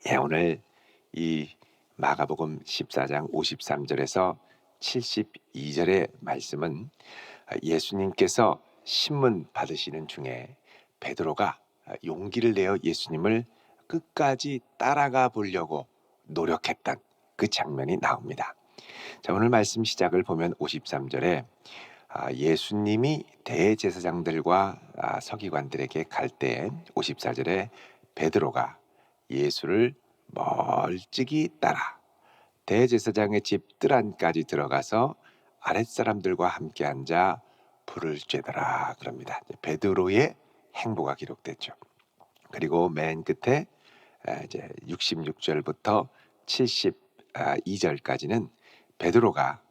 오늘 이 마가복음 14장 53절에서 72절의 말씀은 예수님께서 신문 받으시는 중에 베드로가 용기를 내어 예수님을 끝까지 따라가 보려고 노력했던 그 장면이 나옵니다. 자, 오늘 말씀 시작을 보면 53절에 예수님이 대제사장들과 서기관들에게 갈 때 54절에 베드로가 예수를 멀찍이 따라 대제사장의 집 뜰 안까지 들어가서 아랫사람들과 함께 앉아 불을 쬐더라 그럽니다. 베드로의 행보가 기록됐죠. 그리고 맨 끝에 이제 66절부터 72절까지는 베드로가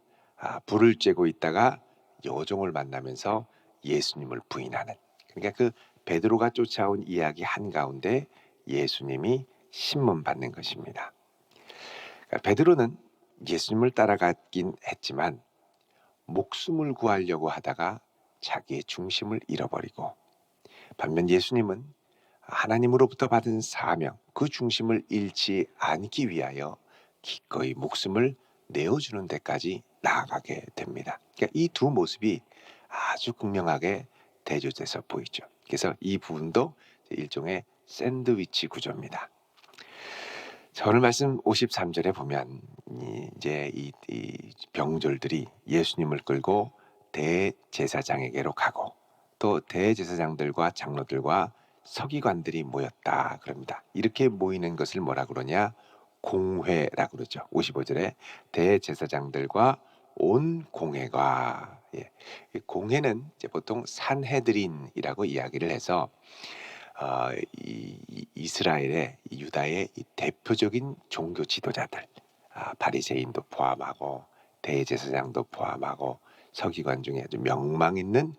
불을 쬐고 있다가 여종을 만나면서 예수님을 부인하는, 그러니까 그 베드로가 쫓아온 이야기 한가운데 예수님이 신문받는 것입니다. 그러니까 베드로는 예수님을 따라갔긴 했지만 목숨을 구하려고 하다가 자기의 중심을 잃어버리고, 반면 예수님은 하나님으로부터 받은 사명, 그 중심을 잃지 않기 위하여 기꺼이 목숨을 내어주는 데까지 나아가게 됩니다. 그러니까 이 두 모습이 아주 극명하게 대조돼서 보이죠. 그래서 이 부분도 일종의 샌드위치 구조입니다. 자, 오늘 말씀 53절에 보면 이제 이 병졸들이 예수님을 끌고 대제사장에게로 가고, 또 대제사장들과 장로들과 서기관들이 모였다 그럽니다. 이렇게 모이는 것을 뭐라 그러냐? 공회라고 그러죠. 55절에 대제사장들과 온 공회가, 이 공회는 이제 보통 산헤드린이라고 이야기를 해서 이스라엘의 유다의 이 대표적인 종교 지도자들, 바리새인도 포함하고 대제사장도 포함하고 서기관 중에 아주 명망 있는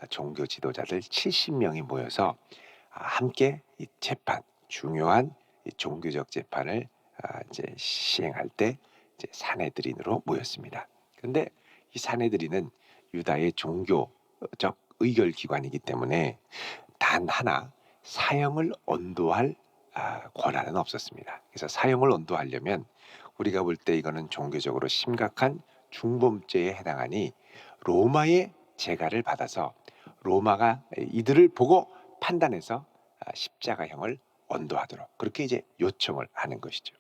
종교 지도자들 70명이 모여서 함께 이 재판, 중요한 이 종교적 재판을 이제 시행할 때 이제 산헤드린으로 모였습니다. 그런데 이 산헤드린은 유다의 종교적 의결 기관이기 때문에 단 하나 사형을 언도할 권한은 없었습니다. 그래서 사형을 언도하려면 우리가 볼 때 이거는 종교적으로 심각한 중범죄에 해당하니 로마의 재가를 받아서 로마가 이들을 보고 판단해서 십자가형을 언도하도록 그렇게 이제 요청을 하는 것이죠.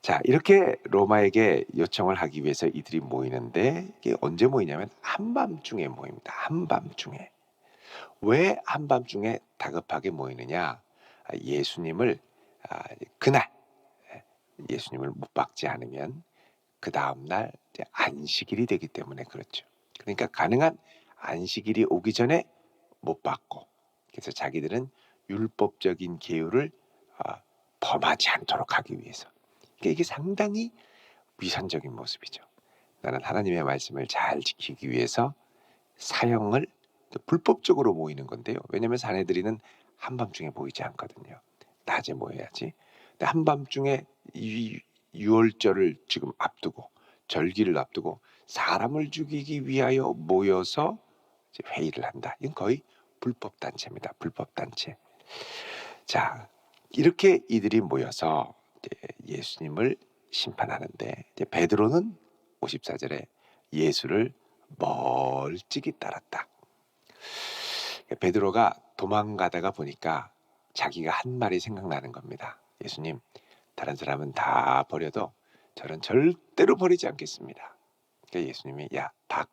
자, 이렇게 로마에게 요청을 하기 위해서 이들이 모이는데, 이게 언제 모이냐면 한밤중에 모입니다. 한밤중에. 왜 한밤중에 다급하게 모이느냐? 예수님을 그날 예수님을 못 박지 않으면 그 다음 날 안식일이 되기 때문에 그렇죠. 그러니까 가능한 안식일이 오기 전에 못 박고, 그래서 자기들은 율법적인 계율을 범하지 않도록 하기 위해서. 그러니까 이게 상당히 위선적인 모습이죠. 나는 하나님의 말씀을 잘 지키기 위해서 사형을 불법적으로 모이는 건데요. 왜냐하면 사내들이는 한밤중에 모이지 않거든요. 낮에 모여야지. 근데 한밤중에 이 유월절을 지금 앞두고, 절기를 앞두고 사람을 죽이기 위하여 모여서 이제 회의를 한다. 이건 거의 불법 단체입니다. 불법 단체. 자, 이렇게 이들이 모여서 이제 예수님을 심판하는데, 이제 베드로는 54절에 예수를 멀찍이 따랐다. 베드로가 도망가다가 보니까 자기가 한 말이 생각나는 겁니다. 예수님, 다른 사람은 다 버려도 저는 절대로 버리지 않겠습니다. 그러니까 예수님이 야, 닭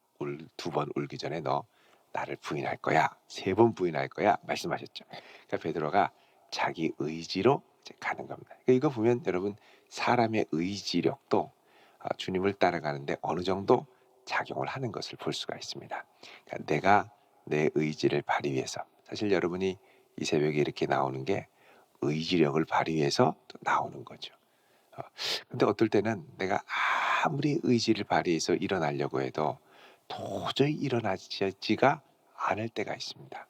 두 번 울기 전에 너 나를 부인할 거야, 3번 부인할 거야 말씀하셨죠. 그러니까 베드로가 자기 의지로 이제 가는 겁니다. 그러니까 이거 보면 여러분, 사람의 의지력도 주님을 따라가는데 어느 정도 작용을 하는 것을 볼 수가 있습니다. 그러니까 내가 내 의지를 발휘해서, 사실 여러분이 이 새벽에 이렇게 나오는 게 의지력을 발휘해서 또 나오는 거죠. 근데 어떨 때는 내가 아무리 의지를 발휘해서 일어나려고 해도 도저히 일어나지가 않을 때가 있습니다.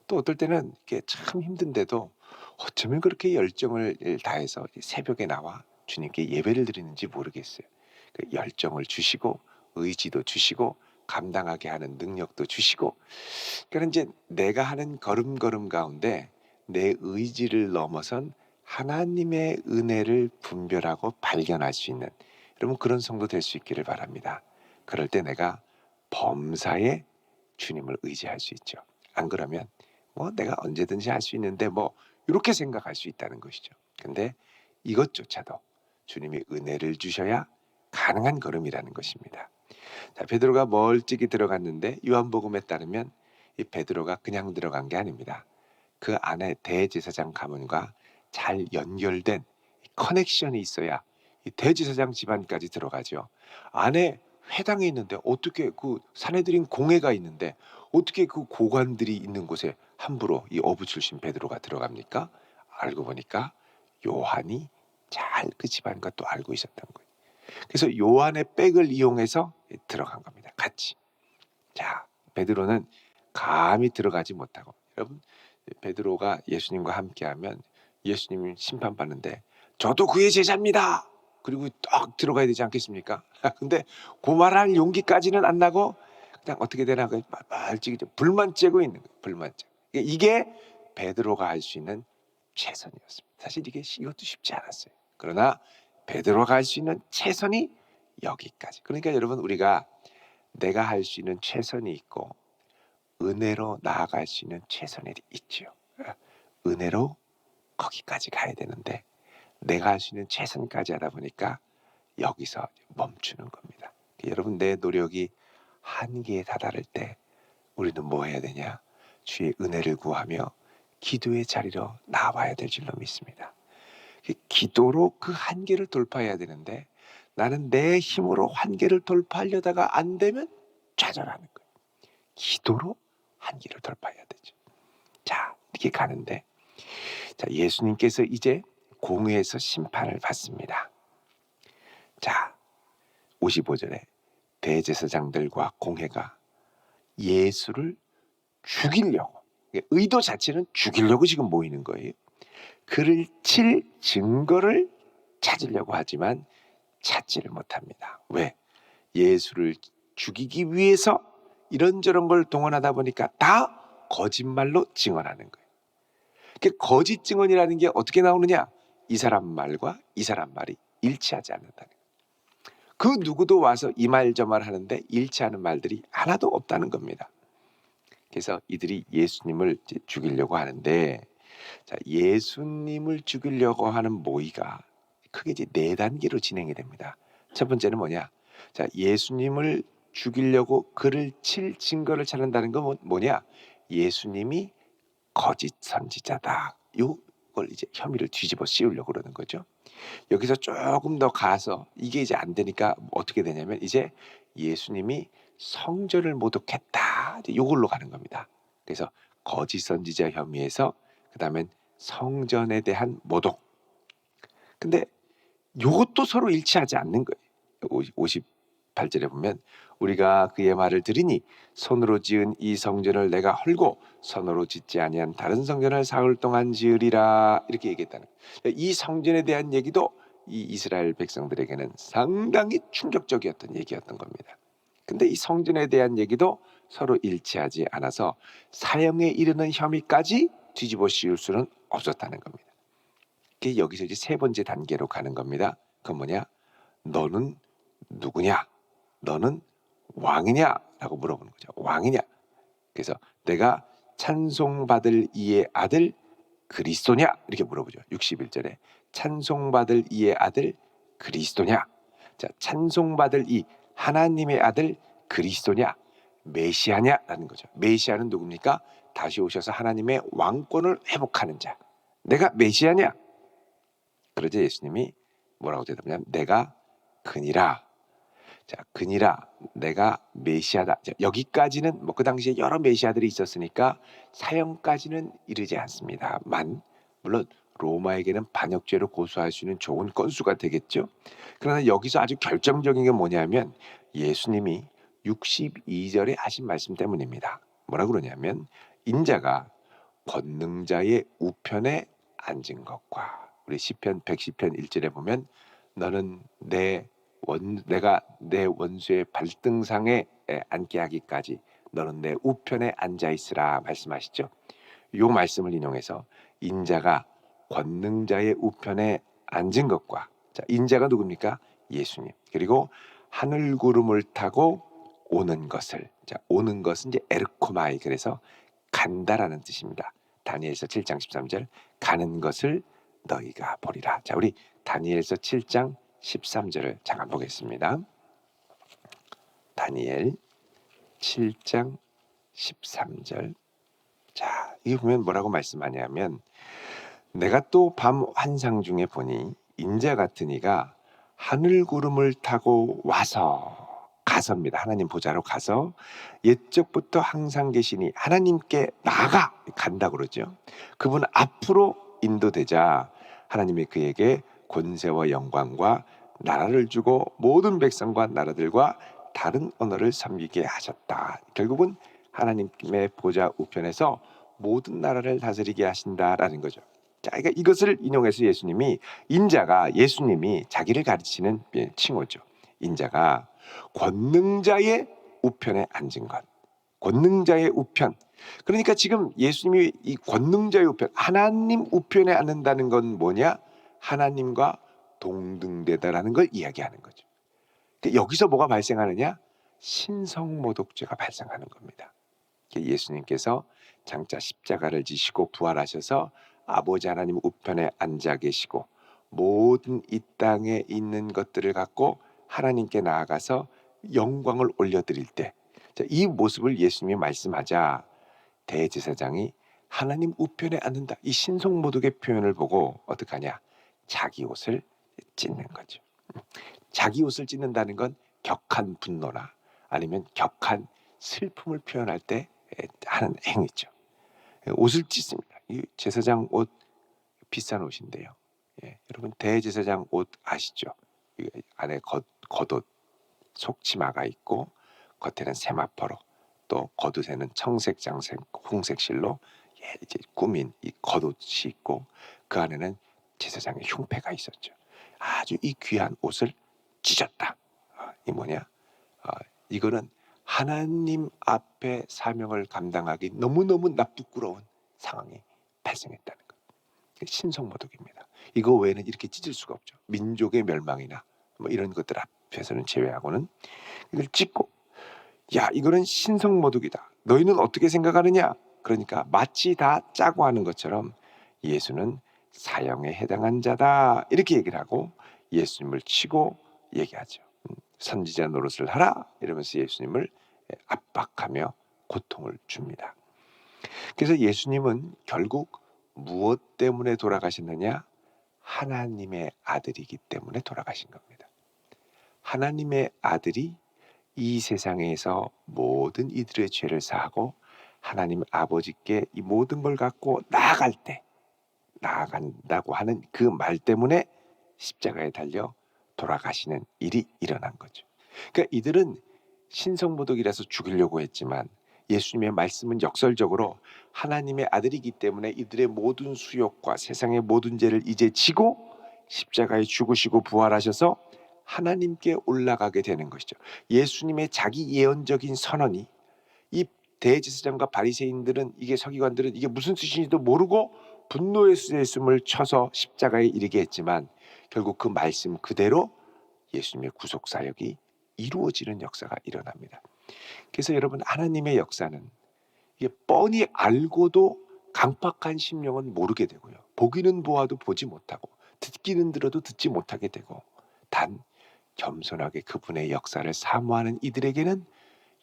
또 어떨 때는 이게 참 힘든데도 어쩌면 그렇게 열정을 다해서 새벽에 나와 주님께 예배를 드리는지 모르겠어요. 그 열정을 주시고 의지도 주시고 감당하게 하는 능력도 주시고, 그러니까 이제 내가 하는 걸음걸음 가운데 내 의지를 넘어선 하나님의 은혜를 분별하고 발견할 수 있는, 여러분 그런 성도 될 수 있기를 바랍니다. 그럴 때 내가 범사에 주님을 의지할 수 있죠. 안 그러면 뭐 내가 언제든지 할 수 있는데 뭐 이렇게 생각할 수 있다는 것이죠. 근데 이것조차도 주님이 은혜를 주셔야 가능한 걸음이라는 것입니다. 자, 베드로가 멀찍이 들어갔는데 요한복음에 따르면 이 베드로가 그냥 들어간 게 아닙니다. 그 안에 대제사장 가문과 잘 연결된 커넥션이 있어야 이 대제사장 집안까지 들어가죠. 안에 회당이 있는데 어떻게 그 사내들인 공회가 있는데 어떻게 그 고관들이 있는 곳에 함부로 이 어부 출신 베드로가 들어갑니까? 알고 보니까 요한이 잘 그 집안과 또 알고 있었던 거예요. 그래서 요한의 백을 이용해서 들어간 겁니다. 같이. 자, 베드로는 감히 들어가지 못하고, 여러분 베드로가 예수님과 함께하면 예수님이 심판받는데 저도 그의 제자입니다. 그리고 딱 들어가야 되지 않겠습니까? 근데 그 말할 용기까지는 안 나고 그냥 어떻게 되나 말찍이 불만 쬐고 있는 거예요. 불만 쬐. 이게 베드로가 할 수 있는 최선이었습니다. 사실 이것도 쉽지 않았어요. 그러나 베드로가 할 수 있는 최선이 여기까지. 그러니까 여러분 우리가 내가 할 수 있는 최선이 있고 은혜로 나아갈 수 있는 최선이 있지요. 은혜로 거기까지 가야 되는데 내가 할 수 있는 최선까지 하다 보니까 여기서 멈추는 겁니다. 여러분 내 노력이 한계에 다다를 때 우리는 뭐 해야 되냐? 주의 은혜를 구하며 기도의 자리로 나와야 될 줄로 믿습니다. 기도로 그 한계를 돌파해야 되는데 나는 내 힘으로 한계를 돌파하려다가 안 되면 좌절하는 거예요. 기도로 한계를 돌파해야 되죠. 자, 이렇게 가는데 자, 예수님께서 이제 공회에서 심판을 받습니다. 자, 55절에 대제사장들과 공회가 예수를 죽이려고, 의도 자체는 죽이려고 지금 모이는 거예요. 그를 칠 증거를 찾으려고 하지만 찾지를 못합니다. 왜? 예수를 죽이기 위해서 이런저런 걸 동원하다 보니까 다 거짓말로 증언하는 거예요. 거짓 증언이라는 게 어떻게 나오느냐? 이 사람 말과 이 사람 말이 일치하지 않는다는 거예요. 그 누구도 와서 이 말 저 말 하는데 일치하는 말들이 하나도 없다는 겁니다. 그래서 이들이 예수님을 죽이려고 하는데, 자, 예수님을 죽이려고 하는 모의가 크게 이제 4단계로 진행이 됩니다. 첫 번째는 뭐냐? 자, 예수님을 죽이려고 그를 칠 증거를 찾는다는 건 뭐냐? 예수님이 거짓 선지자다. 이걸 이제 혐의를 뒤집어 씌우려고 그러는 거죠. 여기서 조금 더 가서 이게 이제 안 되니까 어떻게 되냐면 이제 예수님이 성전을 모독했다. 이걸로 가는 겁니다. 그래서 거짓 선지자 혐의에서 그다음엔 성전에 대한 모독. 근데 이것도 서로 일치하지 않는 거예요. 58절에 보면 우리가 그의 말을 들으니 손으로 지은 이 성전을 내가 헐고 손으로 짓지 아니한 다른 성전을 사흘 동안 지으리라, 이렇게 얘기했다는 거예요. 이 성전에 대한 얘기도 이 이스라엘 백성들에게는 상당히 충격적이었던 얘기였던 겁니다. 근데 이 성전에 대한 얘기도 서로 일치하지 않아서 사형에 이르는 혐의까지 뒤집어 씌울 수는 없었다는 겁니다. 여기서 이제 세 번째 단계로 가는 겁니다. 그건 뭐냐? 너는 누구냐? 너는 왕이냐? 라고 물어보는 거죠. 왕이냐? 그래서 내가 찬송받을 이의 아들 그리스도냐? 이렇게 물어보죠. 61절에 찬송받을 이의 아들 그리스도냐? 자, 찬송받을 이 하나님의 아들 그리스도냐? 메시아냐? 라는 거죠. 메시아는 누굽니까? 다시 오셔서 하나님의 왕권을 회복하는 자. 내가 메시아냐? 그러자 예수님이 뭐라고 대답하냐면 내가 그니라. 자, 그니라, 내가 메시아다. 자, 여기까지는 뭐 그 당시에 여러 메시아들이 있었으니까 사형까지는 이르지 않습니다만, 물론 로마에게는 반역죄로 고소할 수 있는 좋은 건수가 되겠죠. 그러나 여기서 아주 결정적인 게 뭐냐면 예수님이 62절에 하신 말씀 때문입니다. 뭐라 그러냐면 인자가 권능자의 우편에 앉은 것과, 우리 시편 110편 1절에 보면 너는 내가 내 원수의 발등상에 앉게 하기까지 너는 내 우편에 앉아 있으라 말씀하시죠. 이 말씀을 인용해서 인자가 권능자의 우편에 앉은 것과, 자, 인자가 누굽니까? 예수님. 그리고 하늘 구름을 타고 오는 것을, 자, 오는 것은 이제 에르코마이, 그래서 간다라는 뜻입니다. 다니엘서 7장 13절, 가는 것을 너희가 보리라. 자, 우리 다니엘서 7장 13절을 잠깐 보겠습니다. 다니엘 7장 13절. 자, 이 보면 뭐라고 말씀하냐면, 내가 또 밤 환상 중에 보니 인자 같은 이가 하늘 구름을 타고 가서입니다. 하나님 보좌로 가서 옛적부터 항상 계시니 하나님께 간다 그러죠. 그분 앞으로 인도되자 하나님이 그에게 권세와 영광과 나라를 주고 모든 백성과 나라들과 다른 언어를 섬기게 하셨다. 결국은 하나님의 보좌 우편에서 모든 나라를 다스리게 하신다라는 거죠. 자, 그러니까 이것을 인용해서 예수님이 자기를 가르치는 칭호죠. 인자가 권능자의 우편에 앉은 것. 권능자의 우편. 그러니까 지금 예수님이 이 권능자의 우편, 하나님 우편에 앉는다는 건 뭐냐? 하나님과 동등되다라는 걸 이야기하는 거죠. 여기서 뭐가 발생하느냐? 신성모독죄가 발생하는 겁니다. 예수님께서 장차 십자가를 지시고 부활하셔서 아버지 하나님 우편에 앉아 계시고 모든 이 땅에 있는 것들을 갖고 하나님께 나아가서 영광을 올려드릴 때, 이 모습을 예수님이 말씀하자 대제사장이 하나님 우편에 앉는다, 이 신성모독의 표현을 보고 어떻게 하냐? 자기 옷을 찢는 거죠. 자기 옷을 찢는다는 건 격한 분노나 아니면 격한 슬픔을 표현할 때 하는 행위죠. 옷을 찢습니다. 이 제사장 옷 비싼 옷인데요. 여러분 대제사장 옷 아시죠? 안에 겉옷 속치마가 있고 겉에는 세마포로, 또 겉옷에는 청색, 장색, 홍색 실로 이제 꾸민 이 겉옷이 있고 그 안에는 제사장의 흉패가 있었죠. 아주 이 귀한 옷을 찢었다. 이 뭐냐? 이거는 하나님 앞에 사명을 감당하기 너무너무 부끄러운 상황이 발생했다는 것. 신성모독입니다. 이거 외에는 이렇게 찢을 수가 없죠. 민족의 멸망이나 뭐 이런 것들 앞에서는 제외하고는 이걸 찢고, 야, 이거는 신성모독이다. 너희는 어떻게 생각하느냐? 그러니까 마치 다 짜고 하는 것처럼 예수는 사형에 해당한 자다, 이렇게 얘기를 하고 예수님을 치고 얘기하죠. 선지자 노릇을 하라 이러면서 예수님을 압박하며 고통을 줍니다. 그래서 예수님은 결국 무엇 때문에 돌아가셨느냐? 하나님의 아들이기 때문에 돌아가신 겁니다. 하나님의 아들이 이 세상에서 모든 이들의 죄를 사하고 하나님 아버지께 이 모든 걸 갖고 나아간다고 하는 그 말 때문에 십자가에 달려 돌아가시는 일이 일어난 거죠. 그러니까 이들은 신성모독이라서 죽이려고 했지만 예수님의 말씀은 역설적으로 하나님의 아들이기 때문에 이들의 모든 수욕과 세상의 모든 죄를 이제 지고 십자가에 죽으시고 부활하셔서 하나님께 올라가게 되는 것이죠. 예수님의 자기 예언적인 선언이 이 대제사장과 바리새인들은, 이게 서기관들은 이게 무슨 뜻인지도 모르고 분노의 쇠숨을 쳐서 십자가에 이르게 했지만 결국 그 말씀 그대로 예수님의 구속 사역이 이루어지는 역사가 일어납니다. 그래서 여러분, 하나님의 역사는 이게 뻔히 알고도 강팍한 심령은 모르게 되고요. 보기는 보아도 보지 못하고 듣기는 들어도 듣지 못하게 되고, 단 겸손하게 그분의 역사를 사모하는 이들에게는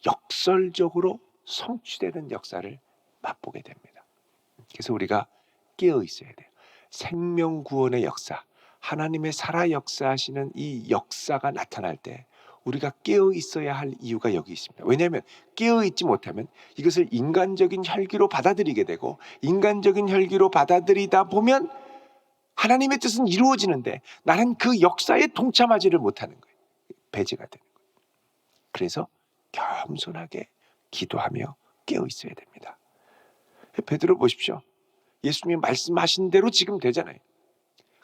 역설적으로 성취되는 역사를 맛보게 됩니다. 그래서 우리가 깨어 있어야 돼요. 생명 구원의 역사, 하나님의 살아 역사하시는 이 역사가 나타날 때 우리가 깨어 있어야 할 이유가 여기 있습니다. 왜냐하면 깨어 있지 못하면 이것을 인간적인 혈기로 받아들이게 되고, 인간적인 혈기로 받아들이다 보면 하나님의 뜻은 이루어지는데 나는 그 역사에 동참하지를 못하는 거예요. 배제가 되는 거예요. 그래서 겸손하게 기도하며 깨어 있어야 됩니다. 베드로 보십시오. 예수님이 말씀하신 대로 지금 되잖아요.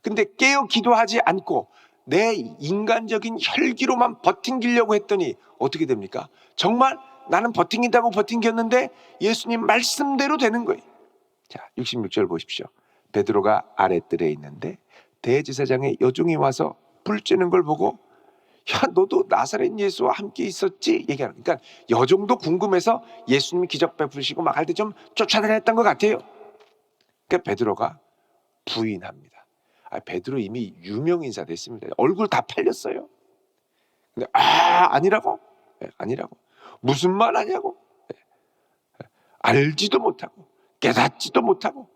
근데 깨어 기도하지 않고 내 인간적인 혈기로만 버팅기려고 했더니 어떻게 됩니까? 정말 나는 버팅긴다고 버팅겼는데 예수님 말씀대로 되는 거예요. 자, 66절 보십시오. 베드로가 아랫뜰에 있는데 대제사장의 여종이 와서 불 쬐는 걸 보고 야 너도 나사렛 예수와 함께 있었지? 얘기하는. 그러니까 여종도 궁금해서 예수님이 기적 베푸시고 막 할 때 좀 쫓아다녔던 것 같아요. 그러니까 베드로가 부인합니다. 베드로 이미 유명 인사 됐습니다. 얼굴 다 팔렸어요. 근데 아니라고? 네, 아니라고. 무슨 말 하냐고? 네, 알지도 못하고 깨닫지도 못하고.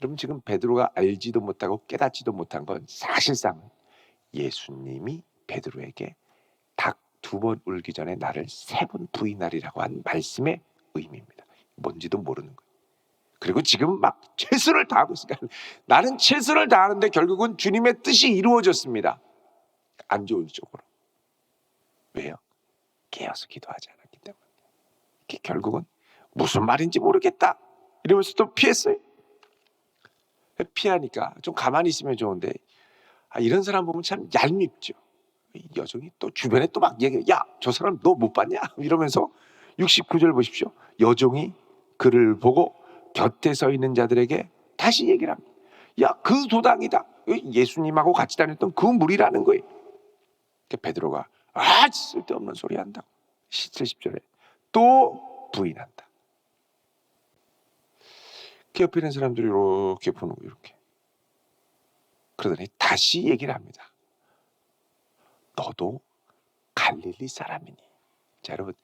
여러분 지금 베드로가 알지도 못하고 깨닫지도 못한 건 사실상 예수님이 베드로에게 닭 2번 울기 전에 나를 3번 부인하리라고 한 말씀의 의미입니다. 뭔지도 모르는 거예요. 그리고 지금 막 최선을 다하고 있으니까 나는 최선을 다하는데 결국은 주님의 뜻이 이루어졌습니다. 안 좋은 쪽으로. 왜요? 깨어서 기도하지 않았기 때문에. 결국은 무슨 말인지 모르겠다 이러면서 또 피했어요. 피하니까 좀 가만히 있으면 좋은데 이런 사람 보면 참 얄밉죠. 여종이 또 주변에 또 막 얘기해. 야, 저 사람 너 못 봤냐? 이러면서 69절 보십시오. 여종이 그를 보고 곁에 서 있는 자들에게 다시 얘기를 합니다. 야, 그 도당이다. 예수님하고 같이 다녔던 그 무리라는 거예요. 베드로가 쓸데없는 소리 한다고. 70절에 또 부인한다. 옆에 있는 사람들이 이렇게 보는 거예요. 이렇게. 그러더니 다시 얘기를 합니다. 너도 갈릴리 사람이니. 자, 여러분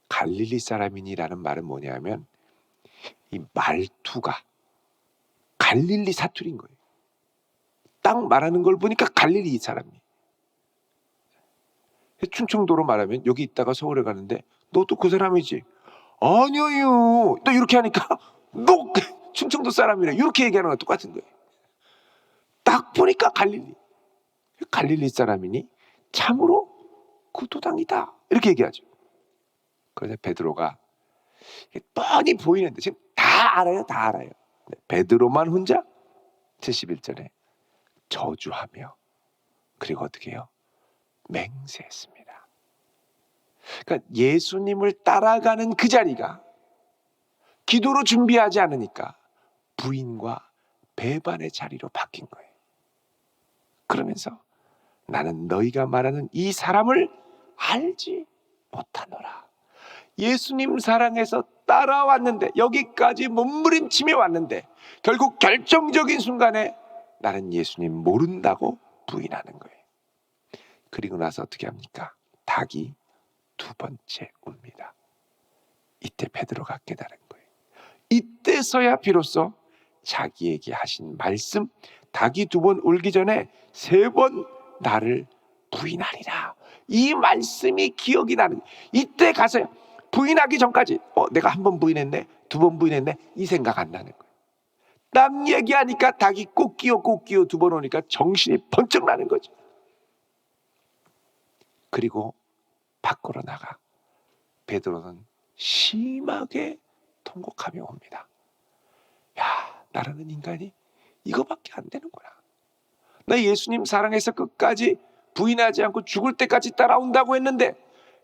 갈릴리 사람이니라는 말은 뭐냐면 이 말투가 갈릴리 사투리인 거예요. 딱 말하는 걸 보니까 갈릴리 사람이. 충청도로 말하면 여기 있다가 서울에 가는데 너도 그 사람이지? 아니요. 또 이렇게 하니까 너 충청도 사람이래. 이렇게 얘기하는 거 똑같은 거예요. 딱 보니까 갈릴리 사람이니 참으로 그 도당이다. 이렇게 얘기하죠. 그래서 베드로가 뻔히 보이는데 지금 다 알아요. 다 알아요. 베드로만 혼자 71절에 저주하며 그리고 어떻게 해요? 맹세했습니다. 그러니까 예수님을 따라가는 그 자리가 기도로 준비하지 않으니까 부인과 배반의 자리로 바뀐 거예요. 그러면서 나는 너희가 말하는 이 사람을 알지 못하노라. 예수님 사랑해서 따라왔는데 여기까지 몸부림치며 왔는데 결국 결정적인 순간에 나는 예수님 모른다고 부인하는 거예요. 그리고 나서 어떻게 합니까? 닭이 2번째 웁니다. 이때 베드로가 깨달은 거예요. 이때서야 비로소 자기에게 하신 말씀, 닭이 2번 울기 전에 3번 나를 부인하리라. 이 말씀이 기억이 나는 거예요. 이때 가서야 부인하기 전까지 내가 1번 부인했네, 2번 부인했네 이 생각 안 나는 거예요. 남 얘기하니까 닭이 꼭 끼워 2번 오니까 정신이 번쩍 나는 거죠. 그리고 밖으로 나가 베드로는 심하게 통곡하며 옵니다. 야, 나라는 인간이 이거밖에 안 되는구나. 나 예수님 사랑해서 끝까지 부인하지 않고 죽을 때까지 따라온다고 했는데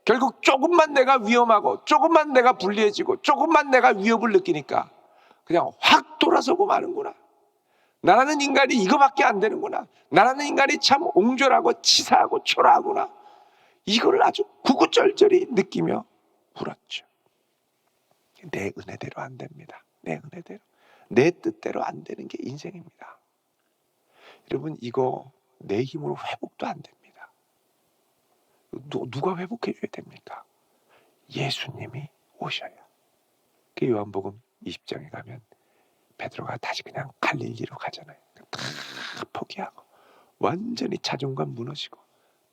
결국 조금만 내가 위험하고 조금만 내가 불리해지고 조금만 내가 위협을 느끼니까 그냥 확 돌아서고 마는구나. 나라는 인간이 이거밖에 안 되는구나. 나라는 인간이 참 옹졸하고 치사하고 초라하구나. 이걸 아주 구구절절히 느끼며 울었죠. 내 은혜대로 안 됩니다. 내 은혜대로. 내 뜻대로 안 되는 게 인생입니다. 여러분 이거 내 힘으로 회복도 안 됩니다. 누가 회복해 줘야 됩니까? 예수님이 오셔야. 그 요한복음 20장에 가면 베드로가 다시 그냥 갈릴리로 가잖아요. 다 포기하고 완전히 자존감 무너지고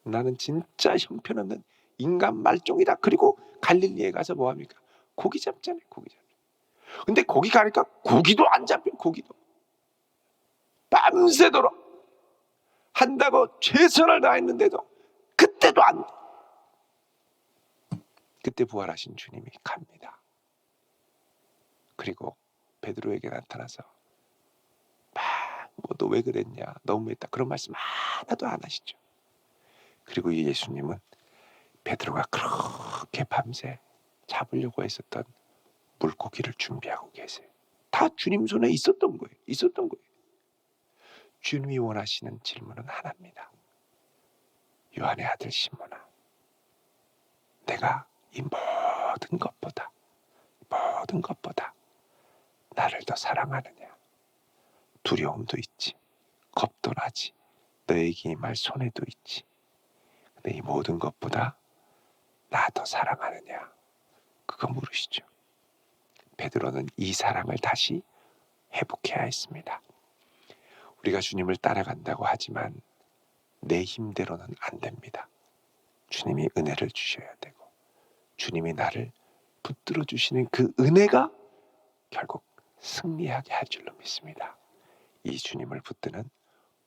나는 진짜 형편없는 인간 말종이다. 그리고 갈릴리에 가서 뭐합니까? 고기 잡잖아요. 고기 잡. 근데 거기 가니까 고기도 안 잡혀. 고기도 밤새도록 한다고 최선을 다했는데도 그때도 안 돼. 그때 부활하신 주님이 갑니다. 그리고 베드로에게 나타나서 너 왜 그랬냐, 너무했다 그런 말씀 하나도 안 하시죠. 그리고 이 예수님은 베드로가 그렇게 밤새 잡으려고 했었던 물고기를 준비하고 계세요. 다 주님 손에 있었던 거예요. 있었던 거예요. 주님이 원하시는 질문은 하나입니다. 요한의 아들 시몬아, 내가 이 모든 것보다 나를 더 사랑하느냐? 두려움도 있지, 겁도 나지, 너에게 임할 손해도 있지. 근데 이 모든 것보다 나 더 사랑하느냐? 그거 물으시죠. 베드로는 이 사랑을 다시 회복해야 했습니다. 우리가 주님을 따라간다고 하지만 내 힘대로는 안 됩니다. 주님이 은혜를 주셔야 되고 주님이 나를 붙들어 주시는 그 은혜가 결국 승리하게 할 줄로 믿습니다. 이 주님을 붙드는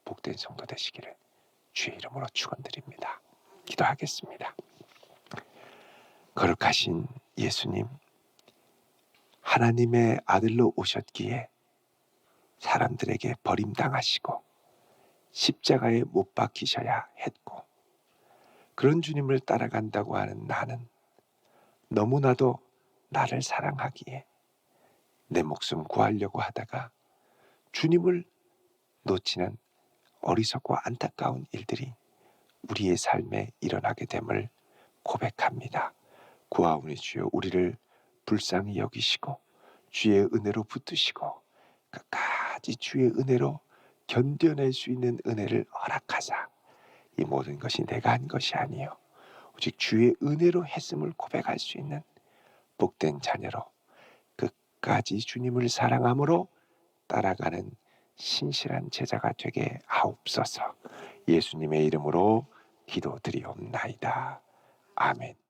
복된 성도 되시기를 주의 이름으로 축원드립니다. 기도하겠습니다. 거룩하신 예수님, 하나님의 아들로 오셨기에 사람들에게 버림당하시고 십자가에 못 박히셔야 했고, 그런 주님을 따라간다고 하는 나는 너무나도 나를 사랑하기에 내 목숨 구하려고 하다가 주님을 놓치는 어리석고 안타까운 일들이 우리의 삶에 일어나게 됨을 고백합니다. 구하오니 주여, 우리를 불쌍히 여기시고 주의 은혜로 붙드시고 끝까지 주의 은혜로 견뎌낼 수 있는 은혜를 허락하사 이 모든 것이 내가 한 것이 아니요 오직 주의 은혜로 했음을 고백할 수 있는 복된 자녀로 끝까지 주님을 사랑함으로 따라가는 신실한 제자가 되게 하옵소서. 예수님의 이름으로 기도드리옵나이다. 아멘.